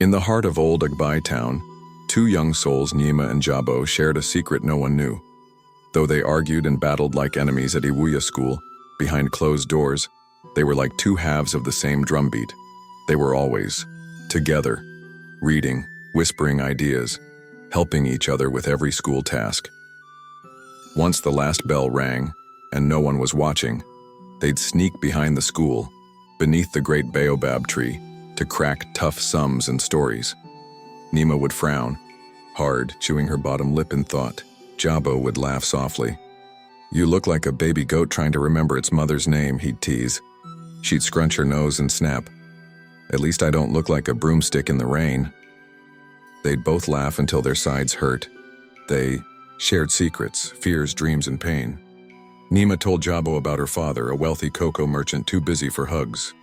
In the heart of old Agbaye town, two young souls, Nima and Jabo, shared a secret no one knew. Though they argued and battled like enemies at Iwuya school, behind closed doors, they were like two halves of the same drumbeat. They were always together, reading, whispering ideas, helping each other with every school task. Once the last bell rang, and no one was watching, they'd sneak behind the school, beneath the great baobab tree, to crack tough sums and stories. Nima would frown, hard, chewing her bottom lip in thought. Jabo would laugh softly. "You look like a baby goat trying to remember its mother's name," he'd tease. She'd scrunch her nose and snap. "At least I don't look like a broomstick in the rain." They'd both laugh until their sides hurt. They shared secrets, fears, dreams, and pain. Nima told Jabo about her father, a wealthy cocoa merchant too busy for hugs.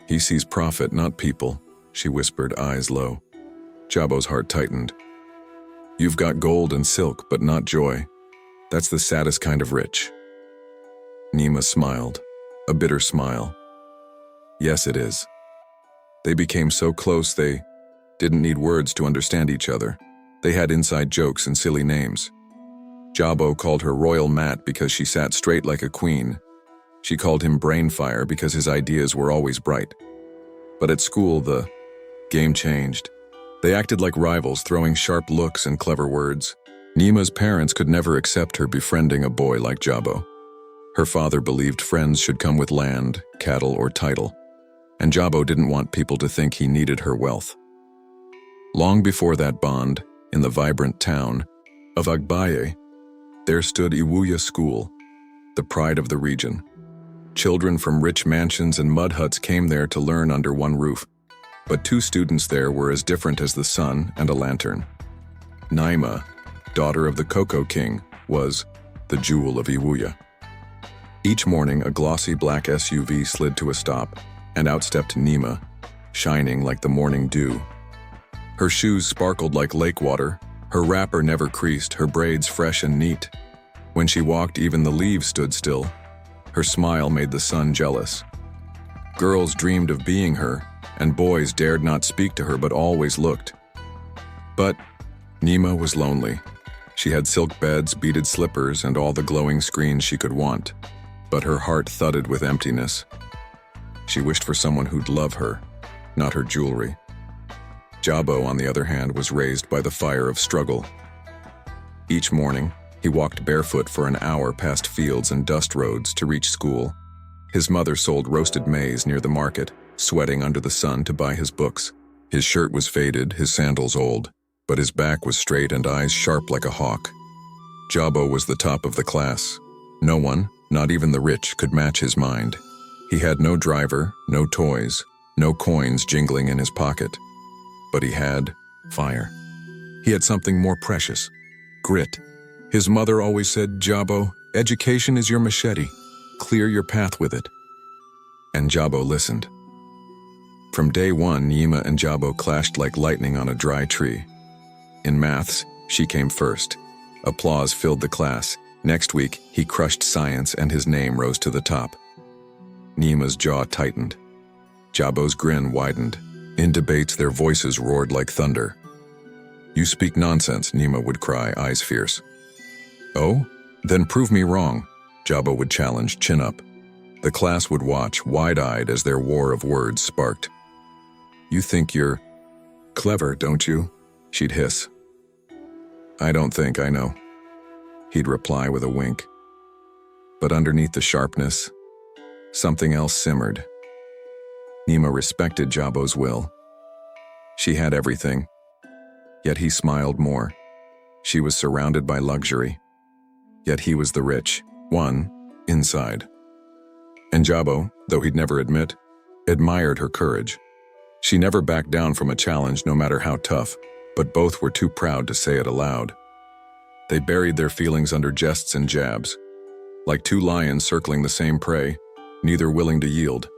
"He sees profit, not people," she whispered, eyes low. Jabo's heart tightened. "You've got gold and silk, but not joy. That's the saddest kind of rich." Nima smiled, a bitter smile. "Yes, it is." They became so close they didn't need words to understand each other. They had inside jokes and silly names. Jabo called her Royal Mat because she sat straight like a queen. She called him Brainfire because his ideas were always bright. But at school, the game changed. They acted like rivals, throwing sharp looks and clever words. Nima's parents could never accept her befriending a boy like Jabo. Her father believed friends should come with land, cattle, or title, and Jabo didn't want people to think he needed her wealth. Long before that bond, in the vibrant town of Agbaye, there stood Iwuya School, the pride of the region. Children from rich mansions and mud huts came there to learn under one roof, but two students there were as different as the sun and a lantern. Naima, daughter of the Cocoa King, was the jewel of Iwuya. Each morning, a glossy black SUV slid to a stop, and out stepped Nima, shining like the morning dew. Her shoes sparkled like lake water, her wrapper never creased, her braids fresh and neat. When she walked, even the leaves stood still. Her smile made the sun jealous. Girls dreamed of being her, and boys dared not speak to her but always looked. But Nima was lonely. She had silk beds, beaded slippers, and all the glowing screens she could want. But her heart thudded with emptiness. She wished for someone who'd love her, not her jewelry. Jabo, on the other hand, was raised by the fire of struggle. Each morning, he walked barefoot for an hour past fields and dust roads to reach school. His mother sold roasted maize near the market, sweating under the sun to buy his books. His shirt was faded, his sandals old, but his back was straight and eyes sharp like a hawk. Jabo was the top of the class. No one, not even the rich, could match his mind. He had no driver, no toys, no coins jingling in his pocket. But he had fire. He had something more precious, grit. His mother always said, "Jabo, education is your machete. Clear your path with it." And Jabo listened. From day one, Nima and Jabo clashed like lightning on a dry tree. In maths, she came first. Applause filled the class. Next week, he crushed science and his name rose to the top. Nima's jaw tightened. Jabo's grin widened. In debates, their voices roared like thunder. "You speak nonsense," Nima would cry, eyes fierce. "Oh? Then prove me wrong," Jabo would challenge, chin up. The class would watch, wide-eyed, as their war of words sparked. "You think you're clever, don't you?" she'd hiss. "I don't think I know," he'd reply with a wink. But underneath the sharpness, something else simmered. Nima respected Jabo's will. She had everything, yet he smiled more. She was surrounded by luxury, yet he was the rich one inside. And Jabo, though he'd never admit, admired her courage. She never backed down from a challenge, no matter how tough, but both were too proud to say it aloud. They buried their feelings under jests and jabs, like two lions circling the same prey, neither willing to yield.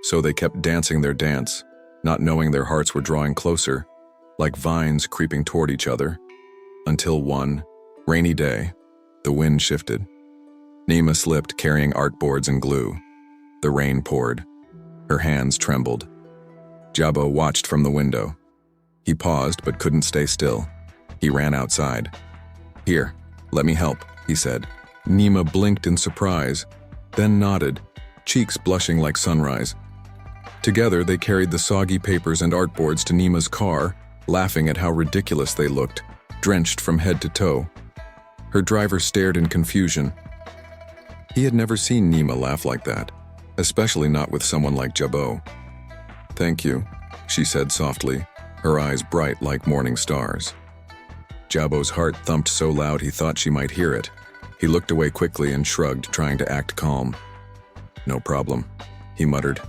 So they kept dancing their dance, not knowing their hearts were drawing closer, like vines creeping toward each other, until one rainy day, the wind shifted. Nima slipped, carrying artboards and glue. The rain poured. Her hands trembled. Jabo watched from the window. He paused but couldn't stay still. He ran outside. "Here, let me help," he said. Nima blinked in surprise, then nodded, cheeks blushing like sunrise. Together, they carried the soggy papers and artboards to Nima's car, laughing at how ridiculous they looked, drenched from head to toe. Her driver stared in confusion. He had never seen Nima laugh like that, especially not with someone like Jabo. "Thank you," she said softly, her eyes bright like morning stars. Jabo's heart thumped so loud he thought she might hear it. He looked away quickly and shrugged, trying to act calm. "No problem," he muttered.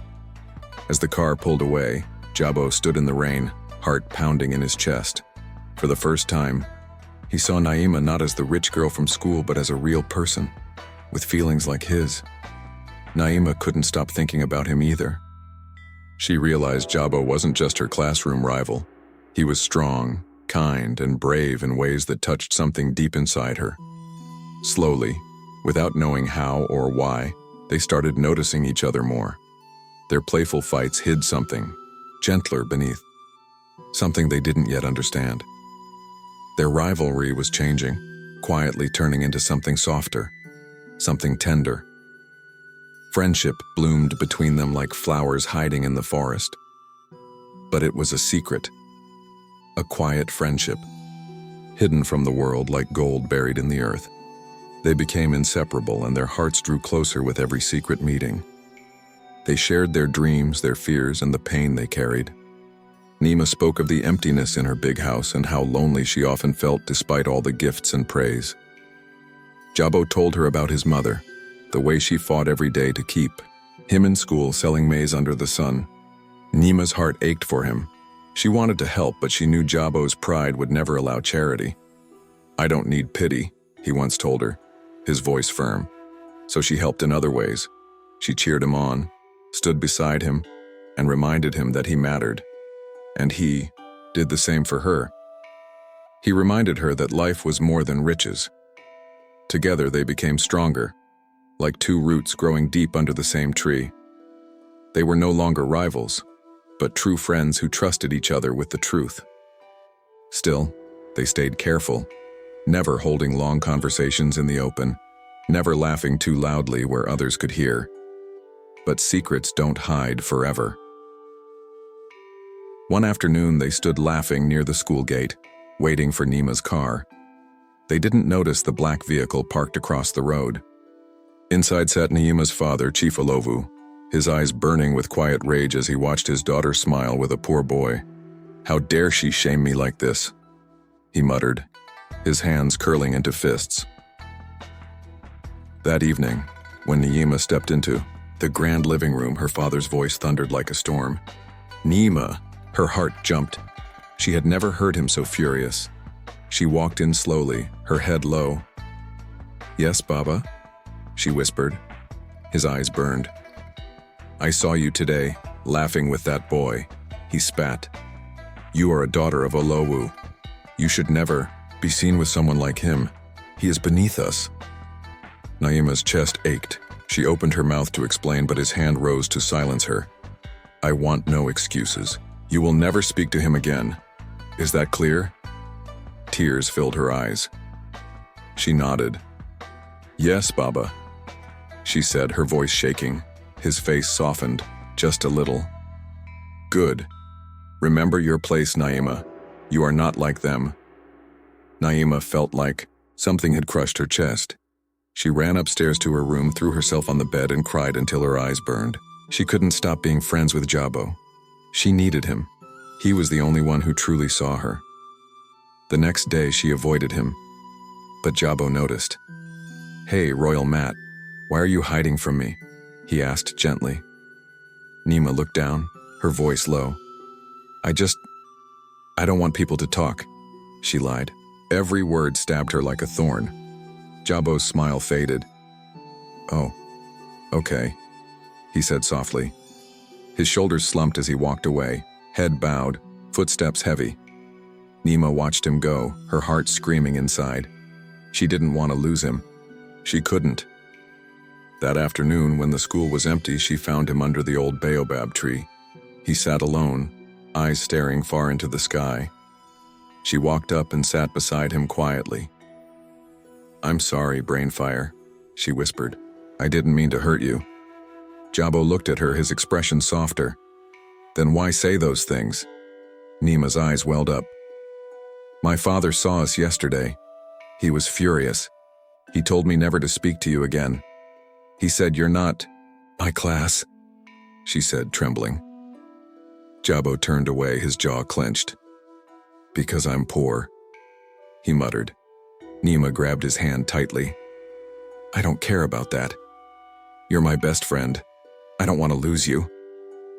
As the car pulled away, Jabo stood in the rain, heart pounding in his chest. For the first time, he saw Naima not as the rich girl from school but as a real person, with feelings like his. Naima couldn't stop thinking about him either. She realized Jabo wasn't just her classroom rival. He was strong, kind, and brave in ways that touched something deep inside her. Slowly, without knowing how or why, they started noticing each other more. Their playful fights hid something, gentler beneath, something they didn't yet understand. Their rivalry was changing, quietly turning into something softer, something tender. Friendship bloomed between them like flowers hiding in the forest. But it was a secret, a quiet friendship, hidden from the world like gold buried in the earth. They became inseparable and their hearts drew closer with every secret meeting. They shared their dreams, their fears, and the pain they carried. Nima spoke of the emptiness in her big house and how lonely she often felt despite all the gifts and praise. Jabo told her about his mother, the way she fought every day to keep him in school selling maize under the sun. Nima's heart ached for him. She wanted to help, but she knew Jabo's pride would never allow charity. "I don't need pity," he once told her, his voice firm. So she helped in other ways. She cheered him on, stood beside him, and reminded him that he mattered. And he did the same for her. He reminded her that life was more than riches. Together they became stronger, like two roots growing deep under the same tree. They were no longer rivals, but true friends who trusted each other with the truth. Still, they stayed careful, never holding long conversations in the open, never laughing too loudly where others could hear. But secrets don't hide forever. One afternoon, they stood laughing near the school gate, waiting for Nima's car. They didn't notice the black vehicle parked across the road. Inside sat Naima's father, Chief Olovu, his eyes burning with quiet rage as he watched his daughter smile with a poor boy. "How dare she shame me like this?" he muttered, his hands curling into fists. That evening, when Naima stepped into the grand living room, her father's voice thundered like a storm. "Nima!" Her heart jumped. She had never heard him so furious. She walked in slowly, her head low. "Yes, Baba?" she whispered. His eyes burned. "I saw you today, laughing with that boy," he spat. "You are a daughter of Olowu. You should never be seen with someone like him. He is beneath us." Naima's chest ached. She opened her mouth to explain, but his hand rose to silence her. "I want no excuses. You will never speak to him again. Is that clear?" Tears filled her eyes. She nodded. "Yes, Baba," she said, her voice shaking. His face softened, just a little. "Good. Remember your place, Naima. You are not like them." Naima felt like something had crushed her chest. She ran upstairs to her room, threw herself on the bed, and cried until her eyes burned. She couldn't stop being friends with Jabo. She needed him. He was the only one who truly saw her. The next day, she avoided him. But Jabo noticed. "Hey, Royal Matt, why are you hiding from me?" he asked gently. Nima looked down, her voice low. I don't want people to talk," she lied. Every word stabbed her like a thorn. Jabo's smile faded. "Oh, okay," he said softly. His shoulders slumped as he walked away, head bowed, footsteps heavy. Nima watched him go, her heart screaming inside. She didn't want to lose him. She couldn't. That afternoon, when the school was empty, she found him under the old baobab tree. He sat alone, eyes staring far into the sky. She walked up and sat beside him quietly. "I'm sorry, Brainfire," she whispered. "I didn't mean to hurt you." Jabo looked at her, his expression softer. "Then why say those things?" Nima's eyes welled up. "My father saw us yesterday. He was furious. He told me never to speak to you again. He said you're not my class," she said, trembling. Jabo turned away, his jaw clenched. "Because I'm poor," he muttered. Nima grabbed his hand tightly. "I don't care about that. You're my best friend. I don't want to lose you,"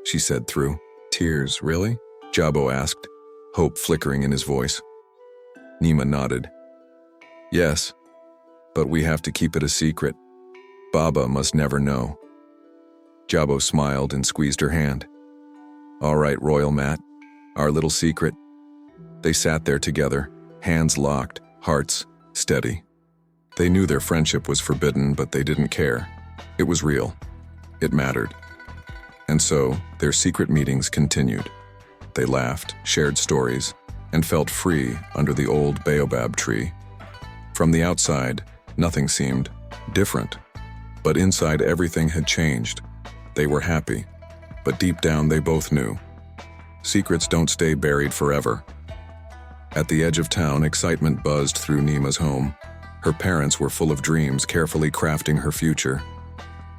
she said through tears. "Really?" Jabo asked, hope flickering in his voice. Nima nodded. "Yes, but we have to keep it a secret. Baba must never know." Jabo smiled and squeezed her hand. "All right, Royal Mat, our little secret." They sat there together, hands locked, hearts steady. They knew their friendship was forbidden, but they didn't care. It was real. It mattered. And so, their secret meetings continued. They laughed, shared stories, and felt free under the old baobab tree. From the outside, nothing seemed different. But inside, everything had changed. They were happy, but deep down they both knew. Secrets don't stay buried forever. At the edge of town, excitement buzzed through Nima's home. Her parents were full of dreams, carefully crafting her future.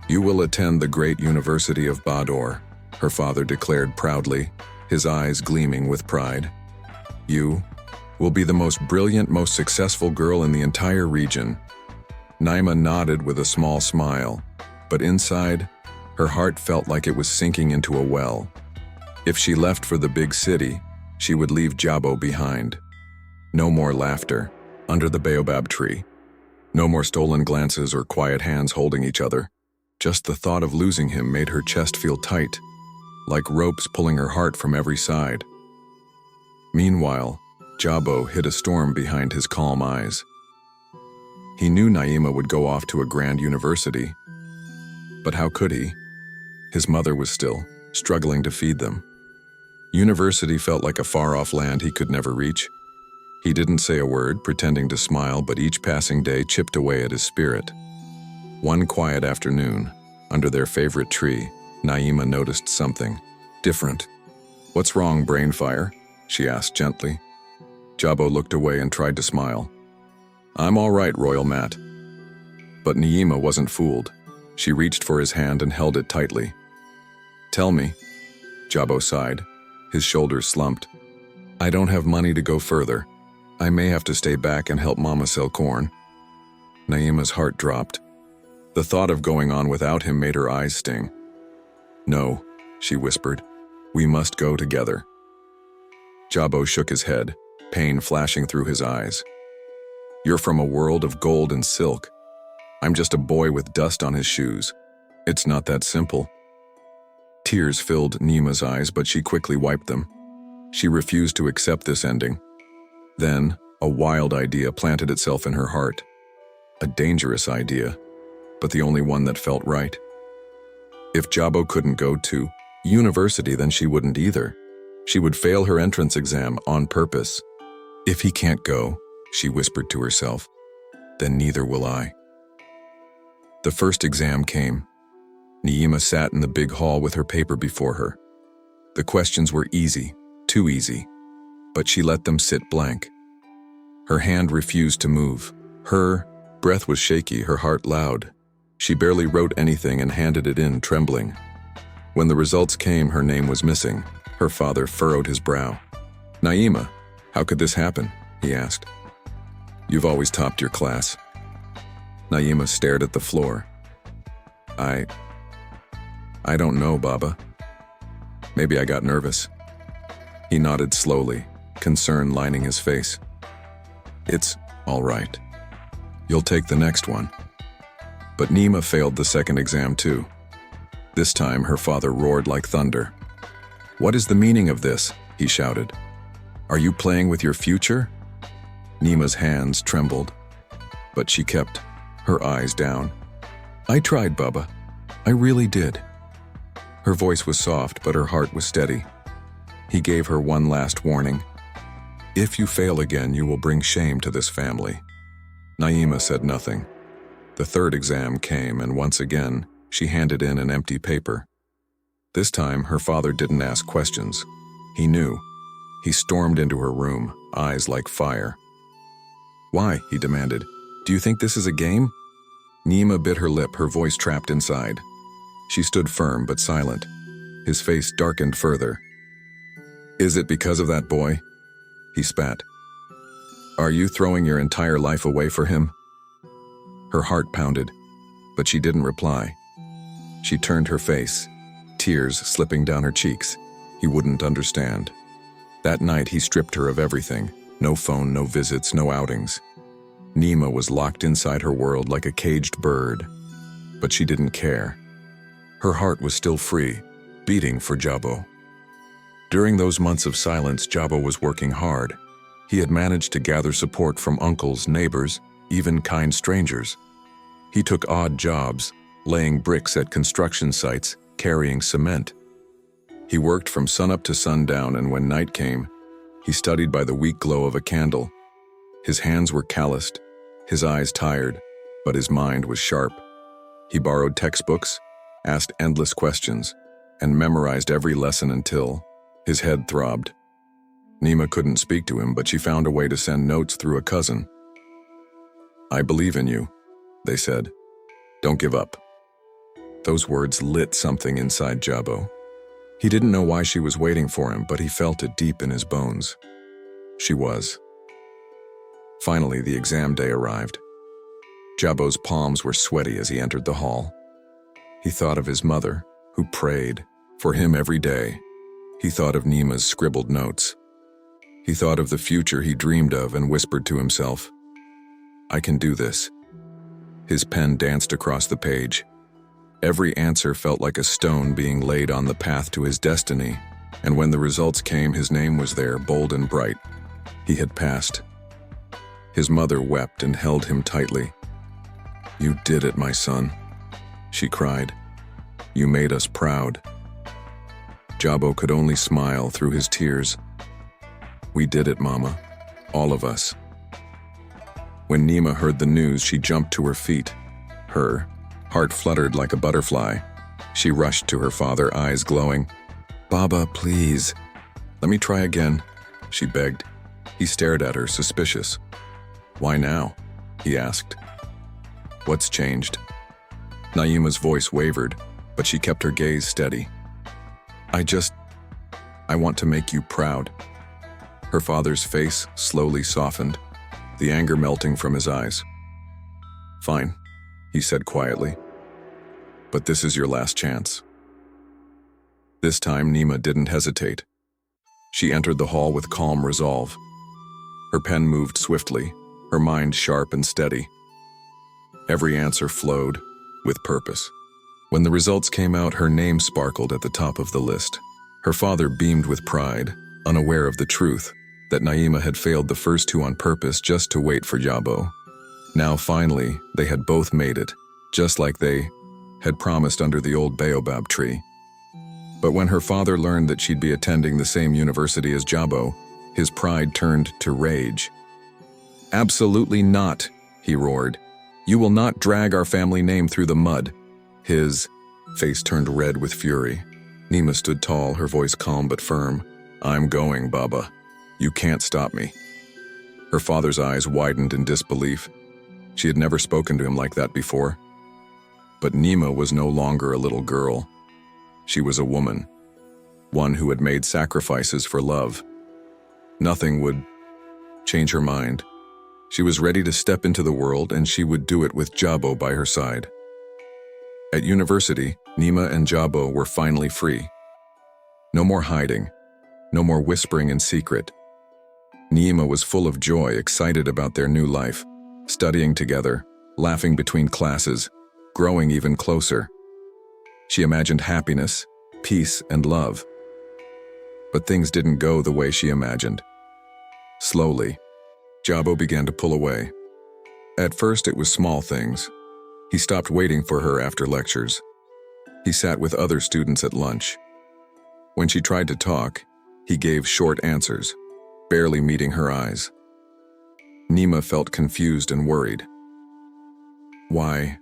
"You will attend the great University of Bador," her father declared proudly, his eyes gleaming with pride. "You will be the most brilliant, most successful girl in the entire region." Nima nodded with a small smile, but inside, her heart felt like it was sinking into a well. If she left for the big city, she would leave Jabo behind. No more laughter under the baobab tree. No more stolen glances or quiet hands holding each other. Just the thought of losing him made her chest feel tight, like ropes pulling her heart from every side. Meanwhile, Jabo hid a storm behind his calm eyes. He knew Naima would go off to a grand university, but how could he? His mother was still struggling to feed them. University felt like a far-off land he could never reach. He didn't say a word, pretending to smile, but each passing day chipped away at his spirit. One quiet afternoon, under their favorite tree, Naima noticed something different. "What's wrong, Brainfire?" she asked gently. Jabo looked away and tried to smile. "I'm all right, Royal Mat." But Naima wasn't fooled. She reached for his hand and held it tightly. "Tell me," Jabo sighed, his shoulders slumped. "I don't have money to go further. I may have to stay back and help Mama sell corn." Naima's heart dropped. The thought of going on without him made her eyes sting. "No," she whispered. "We must go together." Jabo shook his head, pain flashing through his eyes. "You're from a world of gold and silk. I'm just a boy with dust on his shoes. It's not that simple." Tears filled Nima's eyes, but she quickly wiped them. She refused to accept this ending. Then, a wild idea planted itself in her heart. A dangerous idea, but the only one that felt right. If Jabo couldn't go to university, then she wouldn't either. She would fail her entrance exam on purpose. "If he can't go," she whispered to herself, "then neither will I." The first exam came. Naima sat in the big hall with her paper before her. The questions were easy, too easy, but she let them sit blank. Her hand refused to move. Her breath was shaky, her heart loud. She barely wrote anything and handed it in, trembling. When the results came, her name was missing. Her father furrowed his brow. "Naima, how could this happen?" he asked. "You've always topped your class." Naima stared at the floor. I don't know, Baba. Maybe I got nervous." He nodded slowly, concern lining his face. "It's all right. You'll take the next one." But Naima failed the second exam too. This time her father roared like thunder. "What is the meaning of this?" he shouted. "Are you playing with your future?" Naima's hands trembled, but she kept her eyes down. "I tried, Baba. I really did." Her voice was soft, but her heart was steady. He gave her one last warning. If you fail again, you will bring shame to this family. Naima said nothing. The third exam came, and once again, she handed in an empty paper. This time, her father didn't ask questions. He knew. He stormed into her room, eyes like fire. Why? He demanded. Do you think this is a game? Naima bit her lip, her voice trapped inside. She stood firm but silent. His face darkened further. Is it because of that boy? He spat. Are you throwing your entire life away for him? Her heart pounded, but she didn't reply. She turned her face, tears slipping down her cheeks. He wouldn't understand. That night he stripped her of everything. No phone, no visits, no outings. Naima was locked inside her world like a caged bird. But she didn't care. Her heart was still free, beating for Jabo. During those months of silence, Jabo was working hard. He had managed to gather support from uncles, neighbors, even kind strangers. He took odd jobs, laying bricks at construction sites, carrying cement. He worked from sunup to sundown, and when night came, he studied by the weak glow of a candle. His hands were calloused, his eyes tired, but his mind was sharp. He borrowed textbooks, asked endless questions, and memorized every lesson until his head throbbed. Naima couldn't speak to him, but she found a way to send notes through a cousin. I believe in you, they said. Don't give up. Those words lit something inside Jabo. He didn't know why she was waiting for him, but he felt it deep in his bones. She was. Finally, the exam day arrived. Jabo's palms were sweaty as he entered the hall. He thought of his mother, who prayed for him every day. He thought of Naima's scribbled notes. He thought of the future he dreamed of and whispered to himself, I can do this. His pen danced across the page. Every answer felt like a stone being laid on the path to his destiny, and when the results came, his name was there, bold and bright. He had passed. His mother wept and held him tightly. You did it, my son, she cried. You made us proud. Jabo could only smile through his tears. We did it, Mama, all of us. When Naima heard the news, she jumped to her feet. Her heart fluttered like a butterfly. She rushed to her father, eyes glowing. Baba, please. Let me try again, she begged. He stared at her, suspicious. Why now? He asked. What's changed? Naima's voice wavered, but she kept her gaze steady. I want to make you proud. Her father's face slowly softened, the anger melting from his eyes. Fine, he said quietly. But this is your last chance. This time, Naima didn't hesitate. She entered the hall with calm resolve. Her pen moved swiftly, her mind sharp and steady. Every answer flowed, with purpose. When the results came out, her name sparkled at the top of the list. Her father beamed with pride, unaware of the truth, that Naima had failed the first two on purpose just to wait for Jabo. Now finally, they had both made it, just like they had promised under the old baobab tree. But when her father learned that she'd be attending the same university as Jabo, his pride turned to rage. Absolutely not, he roared. You will not drag our family name through the mud. His face turned red with fury. Naima stood tall, her voice calm but firm. I'm going, Baba. You can't stop me. Her father's eyes widened in disbelief. She had never spoken to him like that before. But Naima was no longer a little girl. She was a woman, one who had made sacrifices for love. Nothing would change her mind. She was ready to step into the world, and she would do it with Jabo by her side. At university, Naima and Jabo were finally free. No more hiding, no more whispering in secret. Naima was full of joy, excited about their new life, studying together, laughing between classes, growing even closer. She imagined happiness, peace, and love. But things didn't go the way she imagined. Slowly, Jabo began to pull away. At first, it was small things. He stopped waiting for her after lectures. He sat with other students at lunch. When she tried to talk, He gave short answers, barely meeting her eyes. Nima felt confused and worried. Why?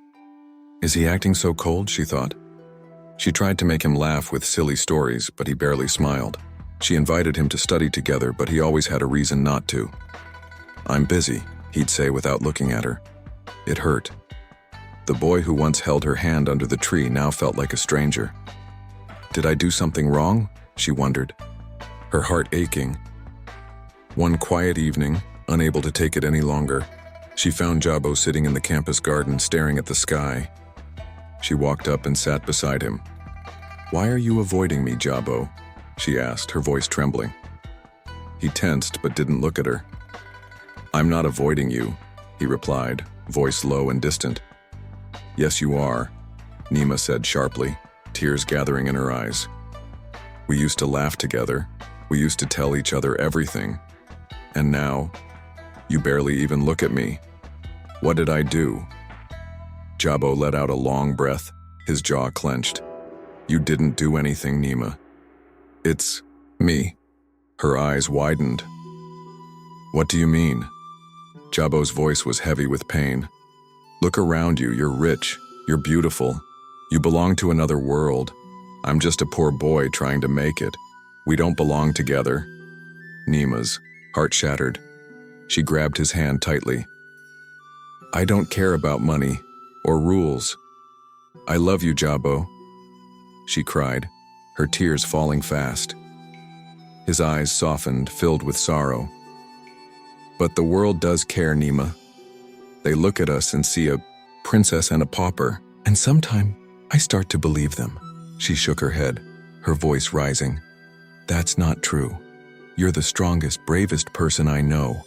Is he acting so cold, she thought. She tried to make him laugh with silly stories, but he barely smiled. She invited him to study together, but he always had a reason not to. I'm busy, he'd say without looking at her. It hurt. The boy who once held her hand under the tree now felt like a stranger. Did I do something wrong? She wondered, her heart aching. One quiet evening, unable to take it any longer, she found Jabo sitting in the campus garden staring at the sky. She walked up and sat beside him. Why are you avoiding me, Jabo? She asked, her voice trembling. He tensed but didn't look at her. I'm not avoiding you, he replied, voice low and distant. Yes, you are, Nima said sharply, tears gathering in her eyes. We used to laugh together. We used to tell each other everything. And now, you barely even look at me. What did I do? Jabo let out a long breath, his jaw clenched. You didn't do anything, Nima. It's me. Her eyes widened. What do you mean? Jabo's voice was heavy with pain. Look around you, you're rich, you're beautiful. You belong to another world. I'm just a poor boy trying to make it. We don't belong together. Nima's heart shattered. She grabbed his hand tightly. I don't care about money or rules. I love you, Jabo, she cried, her tears falling fast. His eyes softened, filled with sorrow. But the world does care, Nima. They look at us and see a princess and a pauper, and sometime I start to believe them. She shook her head, her voice rising. That's not true. You're the strongest, bravest person I know.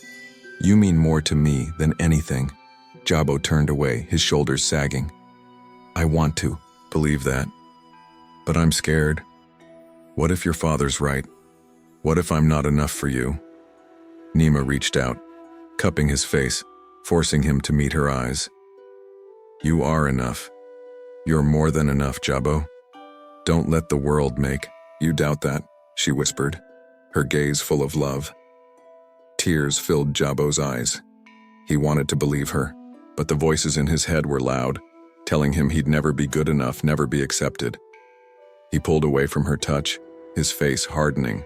You mean more to me than anything. Jabo turned away, his shoulders sagging. I want to believe that, but I'm scared. What if your father's right? What if I'm not enough for you? Nima reached out, cupping his face, forcing him to meet her eyes. You are enough. You're more than enough, Jabo. Don't let the world make you doubt that, she whispered, her gaze full of love. Tears filled Jabo's eyes. He wanted to believe her, but the voices in his head were loud, telling him he'd never be good enough, never be accepted. He pulled away from her touch, his face hardening.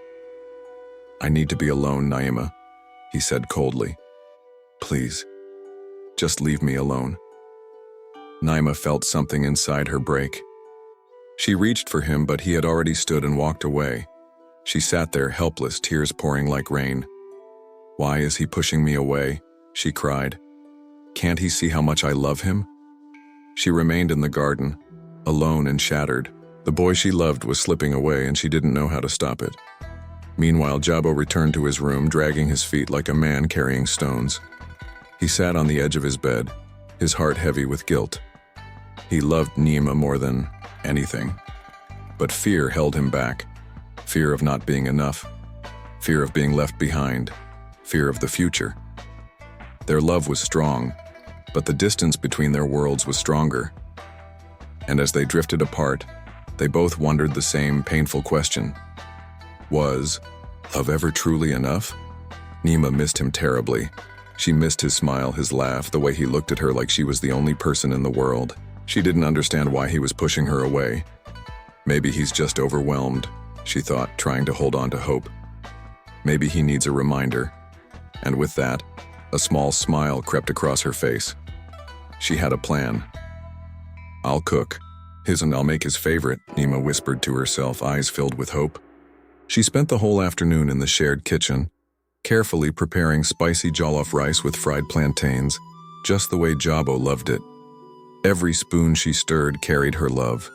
I need to be alone, Naima, he said coldly. Please, just leave me alone. Naima felt something inside her break. She reached for him, but he had already stood and walked away. She sat there helpless, tears pouring like rain. Why is he pushing me away? She cried. Can't he see how much I love him? She remained in the garden, alone and shattered. The boy she loved was slipping away and she didn't know how to stop it. Meanwhile, Jabo returned to his room, dragging his feet like a man carrying stones. He sat on the edge of his bed, his heart heavy with guilt. He loved Nima more than anything. But fear held him back. Fear of not being enough. Fear of being left behind. Fear of the future. Their love was strong, but the distance between their worlds was stronger. And as they drifted apart, they both wondered the same painful question. Was love ever truly enough? Nima missed him terribly. She missed his smile, his laugh, the way he looked at her like she was the only person in the world. She didn't understand why he was pushing her away. Maybe he's just overwhelmed, she thought, trying to hold on to hope. Maybe he needs a reminder. And with that, a small smile crept across her face. She had a plan. I'll cook. And I'll make his favorite, Nima whispered to herself, eyes filled with hope. She spent the whole afternoon in the shared kitchen, carefully preparing spicy jollof rice with fried plantains, just the way Jabo loved it. Every spoon she stirred carried her love.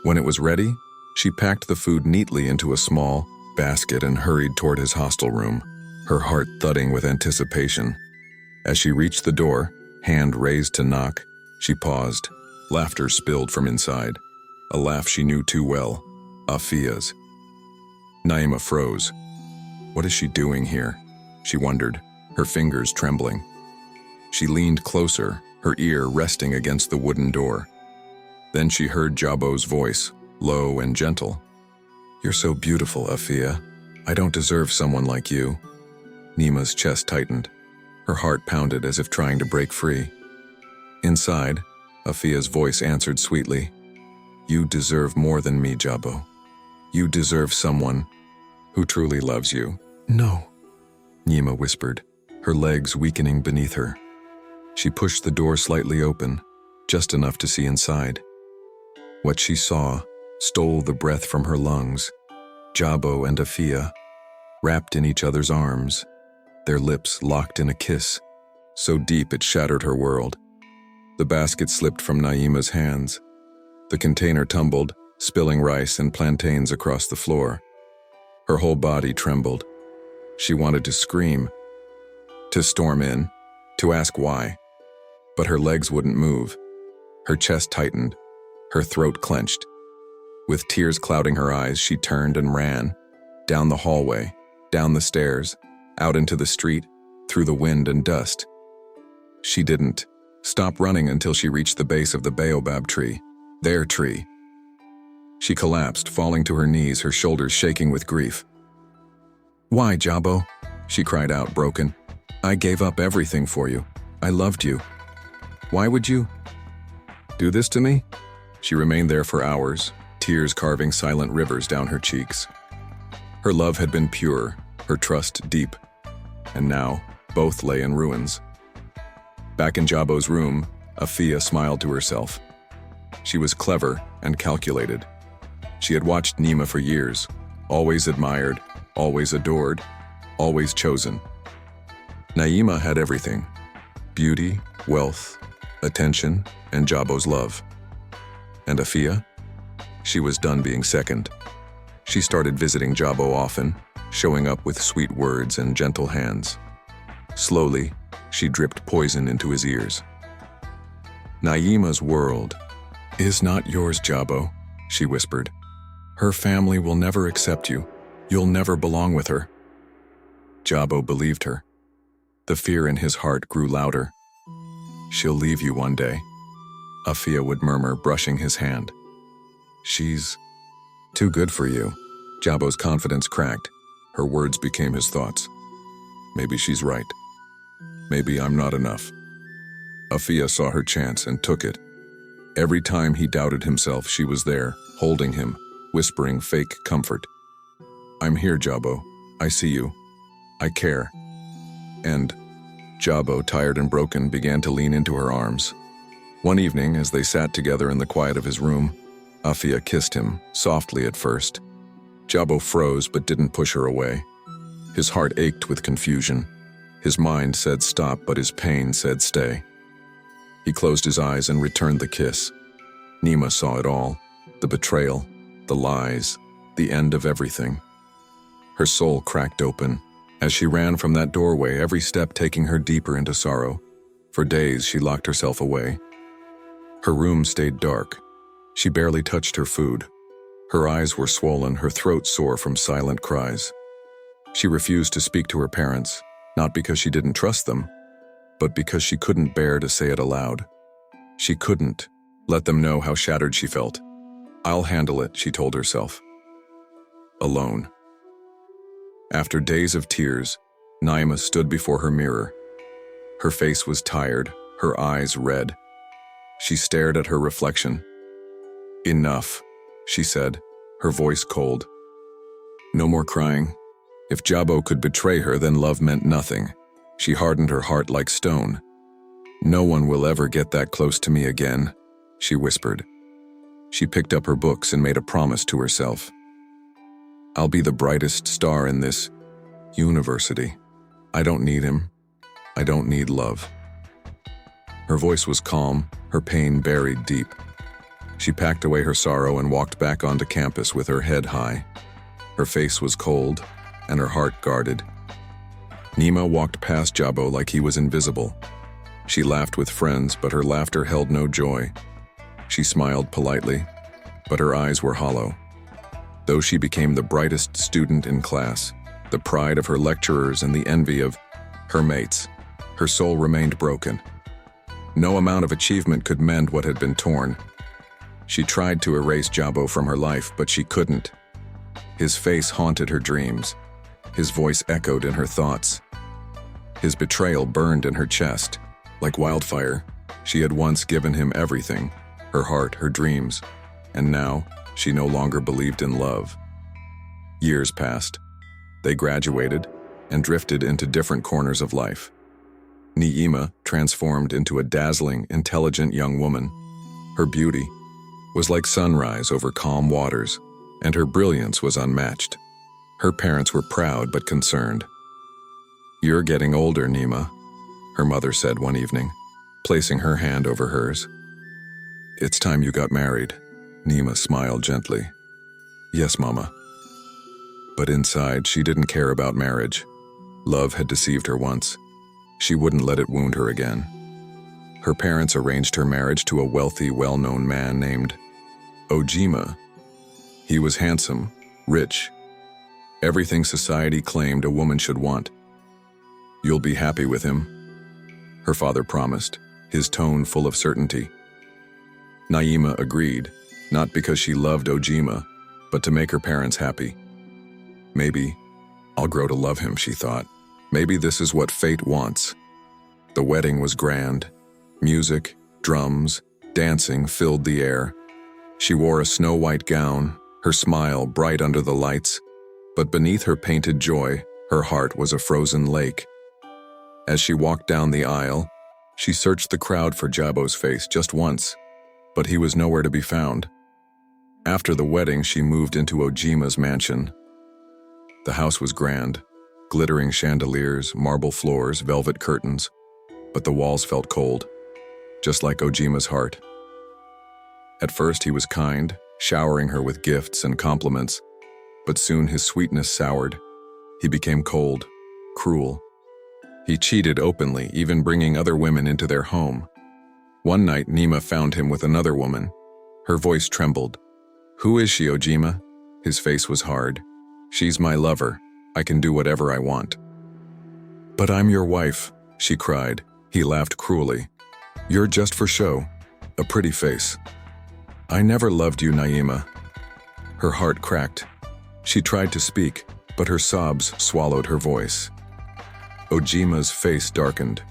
When it was ready, she packed the food neatly into a small basket and hurried toward his hostel room, her heart thudding with anticipation. As she reached the door, hand raised to knock, she paused. Laughter spilled from inside, a laugh she knew too well, Afia's. Naima froze. What is she doing here? She wondered, her fingers trembling. She leaned closer, her ear resting against the wooden door. Then she heard Jabo's voice, low and gentle. You're so beautiful, Afia. I don't deserve someone like you. Nima's chest tightened. Her heart pounded as if trying to break free. Inside, Afia's voice answered sweetly, You deserve more than me, Jabo. You deserve someone who truly loves you. No, Nima whispered, her legs weakening beneath her. She pushed the door slightly open, just enough to see inside. What she saw stole the breath from her lungs. Jabo and Afia, wrapped in each other's arms, their lips locked in a kiss, so deep it shattered her world. The basket slipped from Naima's hands. The container tumbled, spilling rice and plantains across the floor. Her whole body trembled. She wanted to scream, to storm in, to ask why. But her legs wouldn't move. Her chest tightened, her throat clenched. With tears clouding her eyes, she turned and ran, down the hallway, down the stairs, out into the street, through the wind and dust. She didn't stop running until she reached the base of the baobab tree, their tree. She collapsed, falling to her knees, her shoulders shaking with grief. Why, Jabo? She cried out, broken. I gave up everything for you. I loved you. Why would you do this to me? She remained there for hours, tears carving silent rivers down her cheeks. Her love had been pure, her trust deep, and now both lay in ruins. Back in Jabo's room, Afia smiled to herself. She was clever and calculated. She had watched Nima for years, always admired, always adored, always chosen. Naima had everything: beauty, wealth, attention, and Jabo's love. And Afia? She was done being second. She started visiting Jabo often, showing up with sweet words and gentle hands. Slowly, she dripped poison into his ears. Naima's world is not yours, Jabo, she whispered. Her family will never accept you. You'll never belong with her. Jabo believed her. The fear in his heart grew louder. She'll leave you one day, Afia would murmur, brushing his hand. She's too good for you. Jabo's confidence cracked. Her words became his thoughts. Maybe she's right. Maybe I'm not enough. Afia saw her chance and took it. Every time he doubted himself, she was there, holding him, whispering fake comfort. I'm here, Jabo. I see you. I care. And Jabo, tired and broken, began to lean into her arms. One evening, as they sat together in the quiet of his room, Afia kissed him, softly at first. Jabo froze but didn't push her away. His heart ached with confusion. His mind said stop, but his pain said stay. He closed his eyes and returned the kiss. Nima saw it all: the betrayal, the lies, the end of everything. Her soul cracked open. As she ran from that doorway, every step taking her deeper into sorrow. For days, she locked herself away. Her room stayed dark. She barely touched her food. Her eyes were swollen, her throat sore from silent cries. She refused to speak to her parents, not because she didn't trust them, but because she couldn't bear to say it aloud. She couldn't let them know how shattered she felt. I'll handle it, she told herself. Alone. After days of tears, Naima stood before her mirror. Her face was tired, her eyes red. She stared at her reflection. Enough, she said, her voice cold. No more crying. If Jabo could betray her, then love meant nothing. She hardened her heart like stone. No one will ever get that close to me again, she whispered. She picked up her books and made a promise to herself. I'll be the brightest star in this university. I don't need him. I don't need love. Her voice was calm, her pain buried deep. She packed away her sorrow and walked back onto campus with her head high. Her face was cold, and her heart guarded. Nima walked past Jabo like he was invisible. She laughed with friends, but her laughter held no joy. She smiled politely, but her eyes were hollow. Though she became the brightest student in class, the pride of her lecturers and the envy of her mates, her soul remained broken. No amount of achievement could mend what had been torn. She tried to erase Jabo from her life, but she couldn't. His face haunted her dreams, His voice echoed in her thoughts. His betrayal burned in her chest. Like wildfire, she had once given him everything, her heart, her dreams, and now she no longer believed in love. Years passed. They graduated and drifted into different corners of life. Niima transformed into a dazzling, intelligent young woman. Her beauty was like sunrise over calm waters, and her brilliance was unmatched. Her parents were proud but concerned. "You're getting older, Niima," her mother said one evening, placing her hand over hers. "It's time you got married." Niima smiled gently. "Yes, Mama." But inside, she didn't care about marriage. Love had deceived her once. She wouldn't let it wound her again. Her parents arranged her marriage to a wealthy, well-known man named Ojima. He was handsome, rich, everything society claimed a woman should want. "You'll be happy with him," her father promised, his tone full of certainty. Niima agreed, not because she loved Ojima, but to make her parents happy. "Maybe I'll grow to love him," she thought. "Maybe this is what fate wants." The wedding was grand. Music, drums, dancing filled the air. She wore a snow-white gown, her smile bright under the lights, but beneath her painted joy, her heart was a frozen lake. As she walked down the aisle, she searched the crowd for Jabo's face just once, but he was nowhere to be found. After the wedding, she moved into Ojima's mansion. The house was grand, glittering chandeliers, marble floors, velvet curtains, but the walls felt cold, just like Ojima's heart. At first he was kind, showering her with gifts and compliments, but soon his sweetness soured. He became cold, cruel. He cheated openly, even bringing other women into their home. One night, Niima found him with another woman. Her voice trembled. "Who is she, Ojima?" His face was hard. "She's my lover. I can do whatever I want." "But I'm your wife," she cried. He laughed cruelly. "You're just for show, a pretty face." "I never loved you, Niima." Her heart cracked. She tried to speak, but her sobs swallowed her voice. Ojima's face darkened.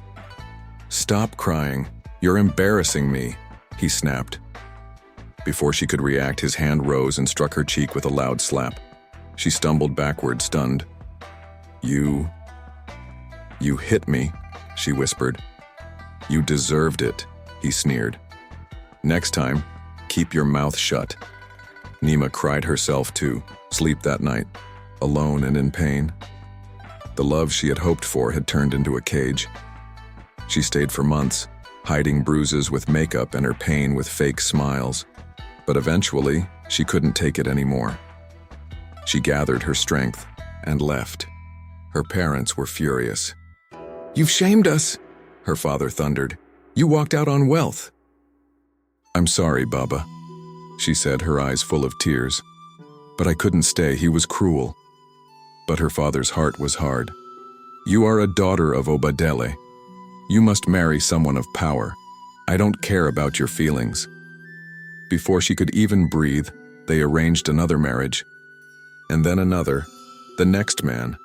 "Stop crying. You're embarrassing me," he snapped. Before she could react, his hand rose and struck her cheek with a loud slap. She stumbled backward, stunned. You hit me," she whispered. "You deserved it," he sneered. "Next time, keep your mouth shut." Niima cried herself to sleep that night, alone and in pain. The love she had hoped for had turned into a cage. She stayed for months, hiding bruises with makeup and her pain with fake smiles. But eventually, she couldn't take it anymore. She gathered her strength and left. Her parents were furious. "You've shamed us," her father thundered. "You walked out on wealth." "I'm sorry, Baba," she said, her eyes full of tears. "But I couldn't stay. He was cruel." But her father's heart was hard. "You are a daughter of Obadele. You must marry someone of power. I don't care about your feelings." Before she could even breathe, they arranged another marriage. And then another. The next man,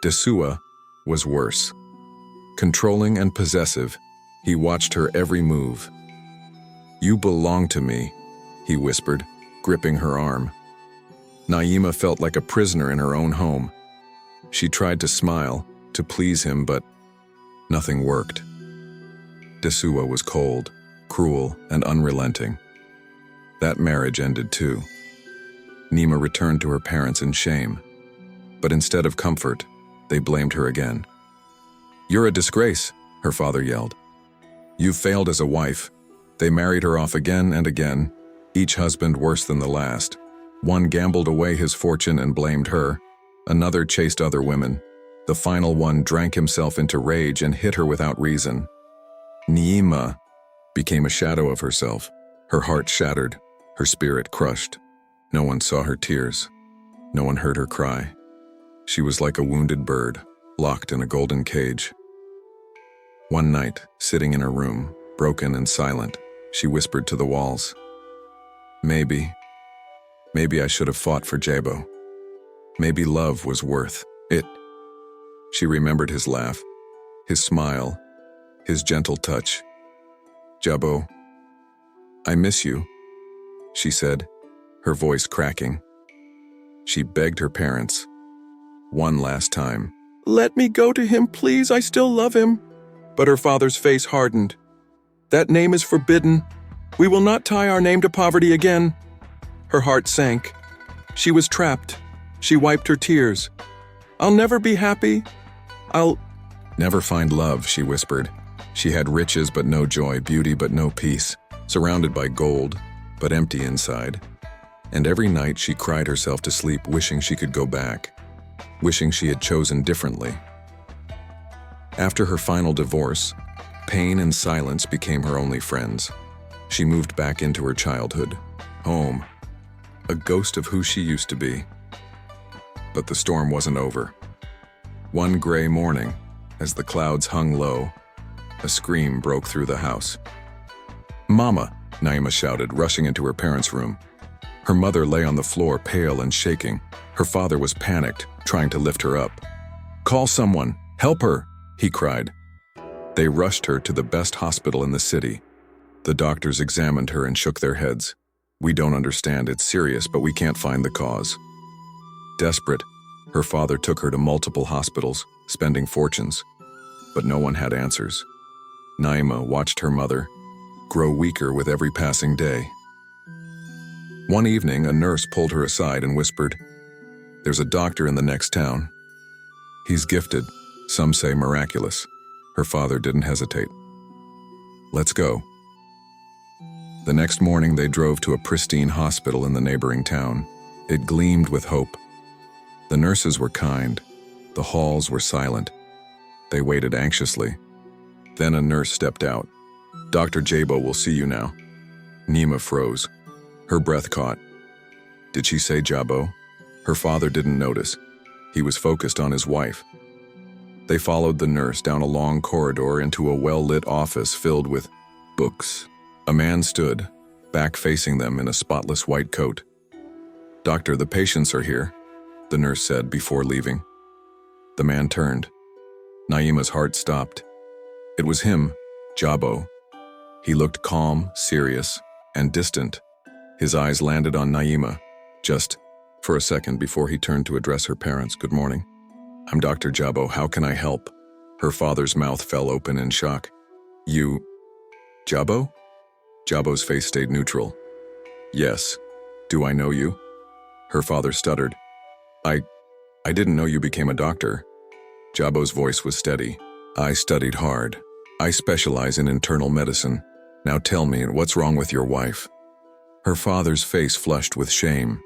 Desua, was worse. Controlling and possessive, he watched her every move. "You belong to me," he whispered, gripping her arm. Niima felt like a prisoner in her own home. She tried to smile, to please him, but nothing worked. Desua was cold, cruel, and unrelenting. That marriage ended too. Niima returned to her parents in shame. But instead of comfort, they blamed her again. "You're a disgrace," her father yelled. "You've failed as a wife." They married her off again and again, each husband worse than the last. One gambled away his fortune and blamed her. Another chased other women. The final one drank himself into rage and hit her without reason. Niima became a shadow of herself, her heart shattered, her spirit crushed. No one saw her tears. No one heard her cry. She was like a wounded bird, locked in a golden cage. One night, sitting in her room, broken and silent, she whispered to the walls, Maybe I should have fought for Jabo. Maybe love was worth it." She remembered his laugh, his smile, his gentle touch. "Jabo, I miss you," she said, her voice cracking. She begged her parents, one last time, "Let me go to him, please, I still love him." But her father's face hardened. "That name is forbidden. We will not tie our name to poverty again." Her heart sank. She was trapped. She wiped her tears. "I'll never be happy. I'll never find love," she whispered. She had riches but no joy, beauty but no peace, surrounded by gold, but empty inside. And every night she cried herself to sleep, wishing she could go back, wishing she had chosen differently. After her final divorce, pain and silence became her only friends. She moved back into her childhood, home, a ghost of who she used to be. But the storm wasn't over. One gray morning, as the clouds hung low, a scream broke through the house. "Mama!" Naima shouted, rushing into her parents' room. Her mother lay on the floor, pale and shaking. Her father was panicked, trying to lift her up. "Call someone! Help her!" he cried. They rushed her to the best hospital in the city. The doctors examined her and shook their heads. "We don't understand, it's serious, but we can't find the cause." Desperate, her father took her to multiple hospitals, spending fortunes. But no one had answers. Naima watched her mother grow weaker with every passing day. One evening, a nurse pulled her aside and whispered, "There's a doctor in the next town. He's gifted, some say miraculous." Her father didn't hesitate. "Let's go." The next morning, they drove to a pristine hospital in the neighboring town. It gleamed with hope. The nurses were kind. The halls were silent. They waited anxiously. Then a nurse stepped out. "Dr. Jabo will see you now." Nima froze. Her breath caught. Did she say Jabo? Her father didn't notice. He was focused on his wife. They followed the nurse down a long corridor into a well-lit office filled with books. A man stood, back facing them in a spotless white coat. "Doctor, the patients are here," the nurse said before leaving. The man turned. Naima's heart stopped. It was him, Jabo. He looked calm, serious, and distant. His eyes landed on Naima, just for a second before he turned to address her parents. "Good morning. I'm Dr. Jabo. How can I help?" Her father's mouth fell open in shock. "You... Jabo?" Jabo's face stayed neutral. "Yes. Do I know you?" Her father stuttered. I didn't know you became a doctor." Jabo's voice was steady. "I studied hard. I specialize in internal medicine. Now tell me, what's wrong with your wife?" Her father's face flushed with shame.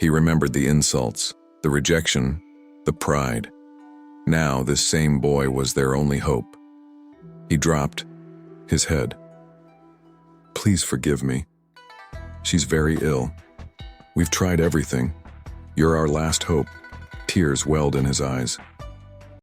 He remembered the insults, the rejection, the pride. Now this same boy was their only hope. He dropped his head. "Please forgive me. She's very ill. We've tried everything. You're our last hope." Tears welled in his eyes.